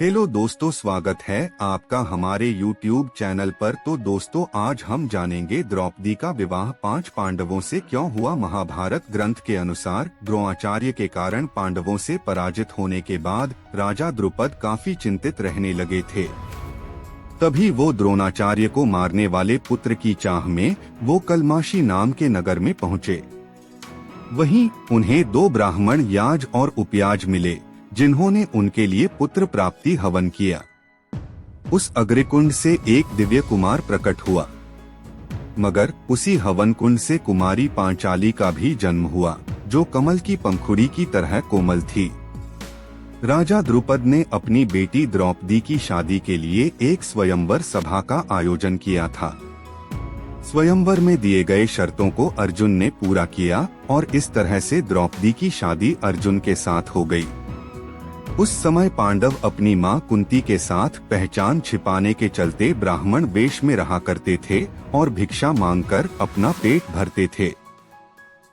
Hello दोस्तों, स्वागत है आपका हमारे YouTube चैनल पर। तो दोस्तों, आज हम जानेंगे द्रौपदी का विवाह 5 पांडवों से क्यों हुआ। महाभारत ग्रंथ के अनुसार द्रोणाचार्य के कारण पांडवों से पराजित होने के बाद राजा द्रुपद काफी चिंतित रहने लगे थे। तभी वो द्रोणाचार्य को मारने वाले पुत्र की चाह में वो कलमाशी नाम के नगर में पहुँचे। वहीं उन्हें 2 ब्राह्मण याज और उपयाज मिले, जिन्होंने उनके लिए पुत्र प्राप्ति हवन किया। उस अग्निकुंड से एक दिव्य कुमार प्रकट हुआ, मगर उसी हवन कुंड से कुमारी पांचाली का भी जन्म हुआ, जो कमल की पंखुड़ी की तरह कोमल थी। राजा द्रुपद ने अपनी बेटी द्रौपदी की शादी के लिए एक स्वयंवर सभा का आयोजन किया था। स्वयंवर में दिए गए शर्तों को अर्जुन ने पूरा किया और इस तरह से द्रौपदी की शादी अर्जुन के साथ हो गई। उस समय पांडव अपनी मां कुंती के साथ पहचान छिपाने के चलते ब्राह्मण वेश में रहा करते थे और भिक्षा मांगकर अपना पेट भरते थे।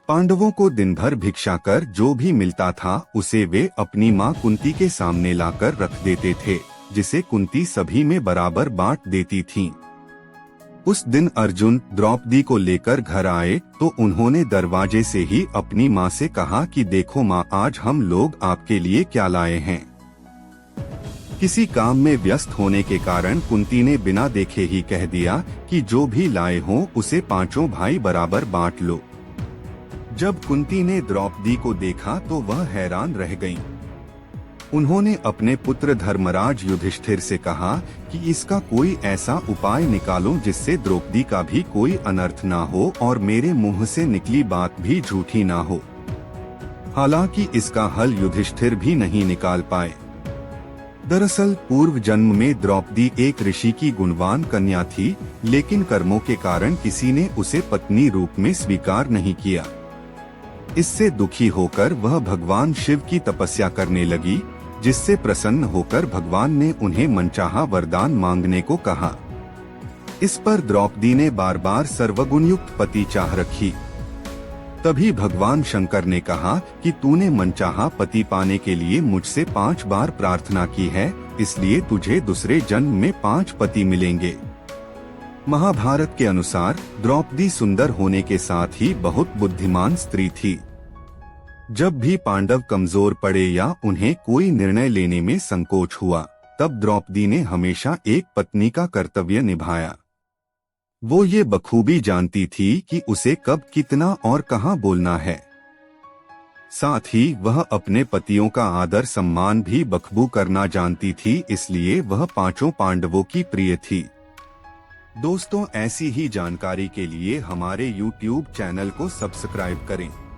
पांडवों को दिन भर भिक्षा कर जो भी मिलता था उसे वे अपनी मां कुंती के सामने लाकर रख देते थे, जिसे कुंती सभी में बराबर बांट देती थीं। उस दिन अर्जुन द्रौपदी को लेकर घर आए तो उन्होंने दरवाजे से ही अपनी माँ से कहा कि देखो माँ, आज हम लोग आपके लिए क्या लाए हैं। किसी काम में व्यस्त होने के कारण कुंती ने बिना देखे ही कह दिया कि जो भी लाए हों उसे 5 भाई बराबर बांट लो। जब कुंती ने द्रौपदी को देखा तो वह हैरान रह गईं। उन्होंने अपने पुत्र धर्मराज युधिष्ठिर से कहा कि इसका कोई ऐसा उपाय निकालो जिससे द्रौपदी का भी कोई अनर्थ ना हो और मेरे मुंह से निकली बात भी झूठी ना हो। हालांकि इसका हल युधिष्ठिर भी नहीं निकाल पाए। दरअसल पूर्व जन्म में द्रौपदी एक ऋषि की गुणवान कन्या थी, लेकिन कर्मों के कारण किसी ने उसे पत्नी रूप में स्वीकार नहीं किया। इससे दुखी होकर वह भगवान शिव की तपस्या करने लगी, जिससे प्रसन्न होकर भगवान ने उन्हें मनचाहा वरदान मांगने को कहा। इस पर द्रौपदी ने बार बार सर्वगुणयुक्त पति चाह रखी। तभी भगवान शंकर ने कहा कि तूने मनचाहा पति पाने के लिए मुझसे 5 बार प्रार्थना की है, इसलिए तुझे दूसरे जन्म में 5 पति मिलेंगे। महाभारत के अनुसार द्रौपदी सुंदर होने के साथ ही बहुत बुद्धिमान स्त्री थी। जब भी पांडव कमजोर पड़े या उन्हें कोई निर्णय लेने में संकोच हुआ, तब द्रौपदी ने हमेशा एक पत्नी का कर्तव्य निभाया। वो ये बखूबी जानती थी कि उसे कब कितना और कहां बोलना है। साथ ही वह अपने पतियों का आदर सम्मान भी बखूबी करना जानती थी, इसलिए वह 5 पांडवों की प्रिय थी। दोस्तों, ऐसी ही जानकारी के लिए हमारे YouTube चैनल को सब्सक्राइब करें।